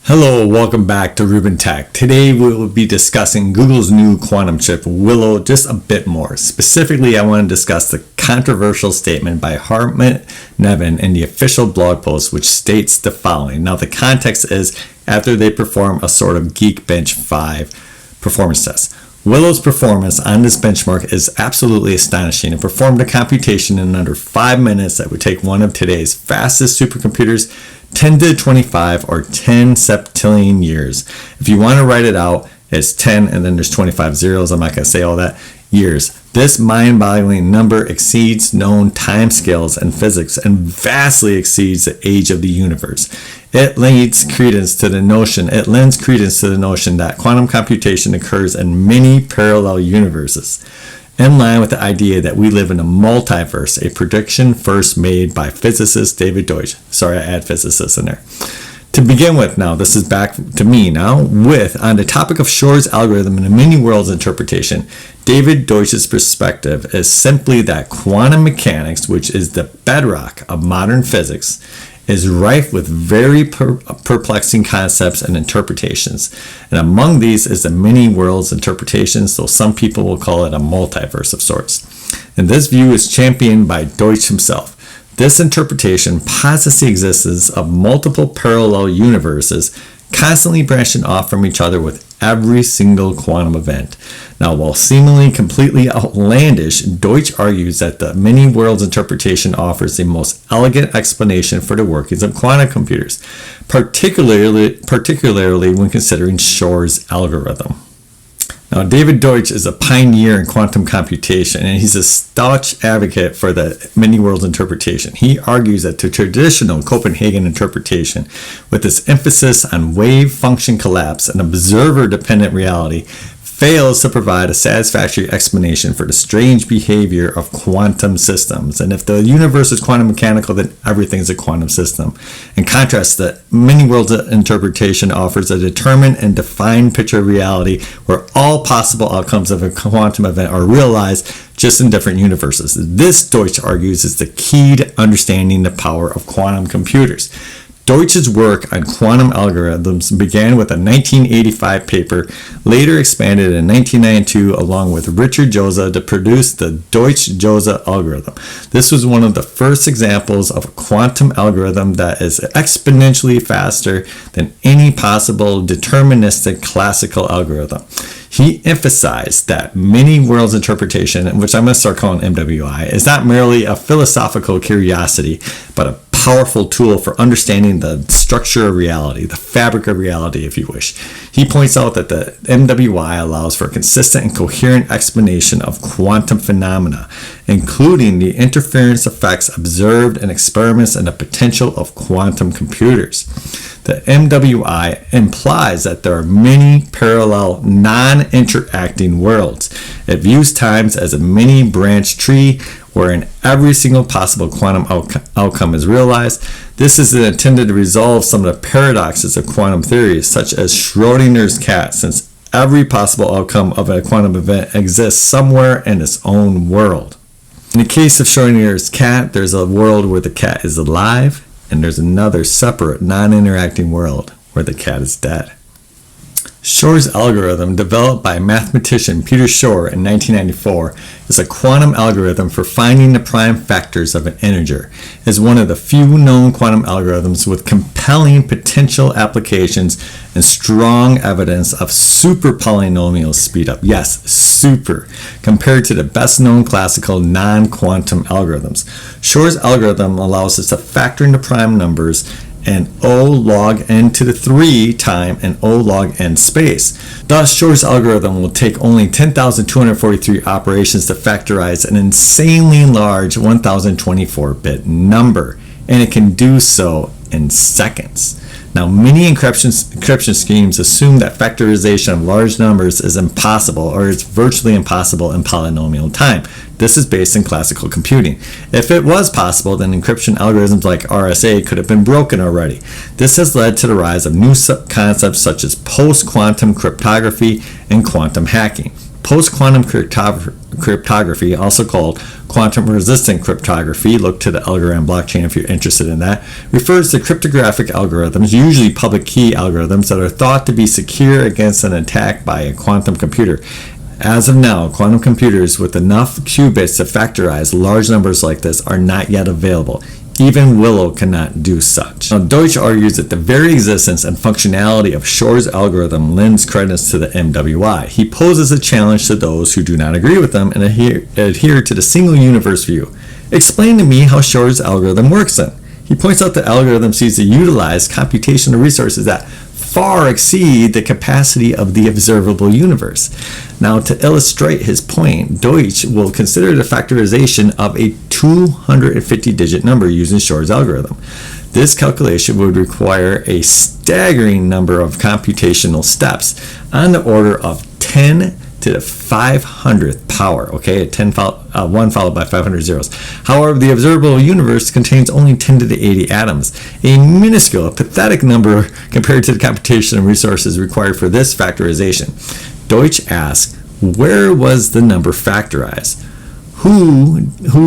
Hello, welcome back to Ruben Tech. Today we will be discussing Google's new quantum chip, Willow, just a bit more. Specifically, I want to discuss the controversial statement by Hartmut Nevin in the official blog post, which states the following. Now, the context is after they perform a sort of Geekbench 5 performance test. Willow's performance on this benchmark is absolutely astonishing. It performed a computation in under 5 minutes that would take one of today's fastest supercomputers 10 to the 25 or 10 septillion years. If you want to write it out, it's 10 and then there's 25 zeros. I'm not going to say all that. Years. This mind-boggling number exceeds known timescales in physics and vastly exceeds the age of the universe. It lends credence to the notion that quantum computation occurs in many parallel universes, in line with the idea that we live in a multiverse, a prediction first made by physicist David Deutsch. Sorry, I add physicist in there. To begin with now, this is back to me now, on the topic of Shor's algorithm and the many worlds interpretation, David Deutsch's perspective is simply that quantum mechanics, which is the bedrock of modern physics, is rife with very perplexing concepts and interpretations. And among these is the many worlds interpretation, so some people will call it a multiverse of sorts. And this view is championed by Deutsch himself. This interpretation posits the existence of multiple parallel universes constantly branching off from each other with every single quantum event. Now, while seemingly completely outlandish, Deutsch argues that the many worlds interpretation offers the most elegant explanation for the workings of quantum computers, particularly when considering Shor's algorithm. Now, David Deutsch is a pioneer in quantum computation, and he's a staunch advocate for the many worlds interpretation. He argues that the traditional Copenhagen interpretation, with its emphasis on wave function collapse and observer-dependent reality, fails to provide a satisfactory explanation for the strange behavior of quantum systems. And if the universe is quantum mechanical, then everything is a quantum system. In contrast, the many worlds interpretation offers a determined and defined picture of reality where all possible outcomes of a quantum event are realized just in different universes. This, Deutsch argues, is the key to understanding the power of quantum computers. Deutsch's work on quantum algorithms began with a 1985 paper, later expanded in 1992 along with Richard Jozsa to produce the Deutsch-Jozsa algorithm. This was one of the first examples of a quantum algorithm that is exponentially faster than any possible deterministic classical algorithm. He emphasized that many worlds interpretation, which I'm going to start calling MWI, is not merely a philosophical curiosity, but a powerful tool for understanding the structure of reality, the fabric of reality, if you wish. He points out that the MWI allows for a consistent and coherent explanation of quantum phenomena, including the interference effects observed in experiments and the potential of quantum computers. The MWI implies that there are many parallel, non-interacting worlds. It views times as a many-branch tree wherein every single possible quantum outcome is realized. This is intended to resolve some of the paradoxes of quantum theory, such as Schrodinger's cat, since every possible outcome of a quantum event exists somewhere in its own world. In the case of Schrodinger's cat, there's a world where the cat is alive, and there's another separate, non-interacting world where the cat is dead. Shor's algorithm, developed by mathematician Peter Shor in 1994, is a quantum algorithm for finding the prime factors of an integer. It is one of the few known quantum algorithms with compelling potential applications and strong evidence of super polynomial speedup. Yes, super, compared to the best known classical non-quantum algorithms. Shor's algorithm allows us to factor in the prime numbers and O log n to the 3 time and O log n space. Thus, Shor's algorithm will take only 10,243 operations to factorize an insanely large 1024-bit number, and it can do so in seconds. Now, many encryption schemes assume that factorization of large numbers is impossible, or it's virtually impossible in polynomial time. This is based in classical computing. If it was possible, then encryption algorithms like RSA could have been broken already. This has led to the rise of new concepts such as post-quantum cryptography and quantum hacking. Post-quantum cryptography, also called quantum-resistant cryptography, look to the Algorand blockchain if you're interested in that, refers to cryptographic algorithms, usually public key algorithms, that are thought to be secure against an attack by a quantum computer. As of now, quantum computers with enough qubits to factorize large numbers like this are not yet available. Even Willow cannot do such. Now, Deutsch argues that the very existence and functionality of Shor's algorithm lends credence to the MWI. He poses a challenge to those who do not agree with them and adhere to the single universe view. Explain to me how Shor's algorithm works then. He points out the algorithm seeks to utilize computational resources that far exceed the capacity of the observable universe. Now, to illustrate his point, Deutsch will consider the factorization of a 250-digit number using Shor's algorithm. This calculation would require a staggering number of computational steps on the order of 10 to the 500th power, okay, 1 followed by 500 zeros. However, the observable universe contains only 10 to the 80 atoms, a minuscule, pathetic number compared to the computational resources required for this factorization. Deutsch asks, where was the number factorized? Who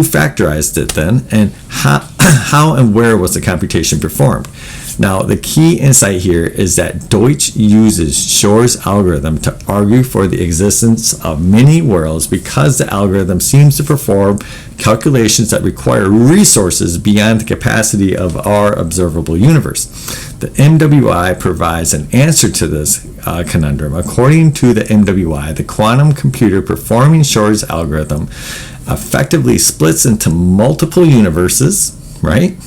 factorized it then, and how and where was the computation performed? Now, the key insight here is that Deutsch uses Shor's algorithm to argue for the existence of many worlds because the algorithm seems to perform calculations that require resources beyond the capacity of our observable universe. The MWI provides an answer to this conundrum. According to the MWI, the quantum computer performing Shor's algorithm effectively splits into multiple universes, right?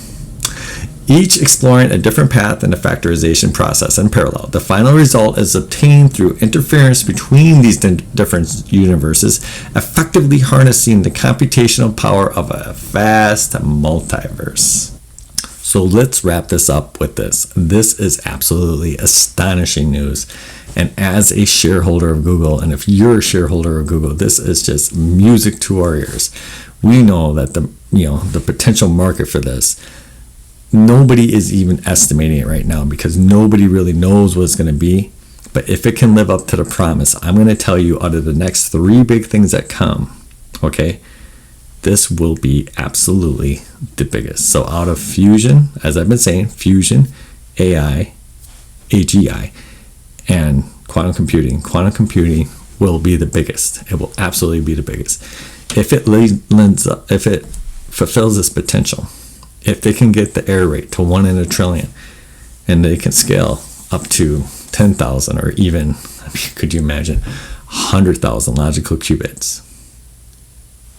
Each exploring a different path in the factorization process in parallel. The final result is obtained through interference between these different universes, effectively harnessing the computational power of a vast multiverse. So let's wrap this up with this. This is absolutely astonishing news. And as a shareholder of Google, and if you're a shareholder of Google, this is just music to our ears. We know that the potential market for this, nobody is even estimating it right now because nobody really knows what it's going to be. But if it can live up to the promise, I'm going to tell you out of the next 3 big things that come, okay, this will be absolutely the biggest. So out of fusion, as I've been saying, fusion, AI, AGI, and quantum computing will be the biggest. It will absolutely be the biggest. If it fulfills its potential, if they can get the error rate to 1 in a trillion, and they can scale up to 10,000 or even, could you imagine, 100,000 logical qubits,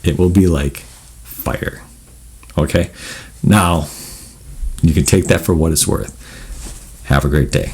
it will be like fire. Okay? Now, you can take that for what it's worth. Have a great day.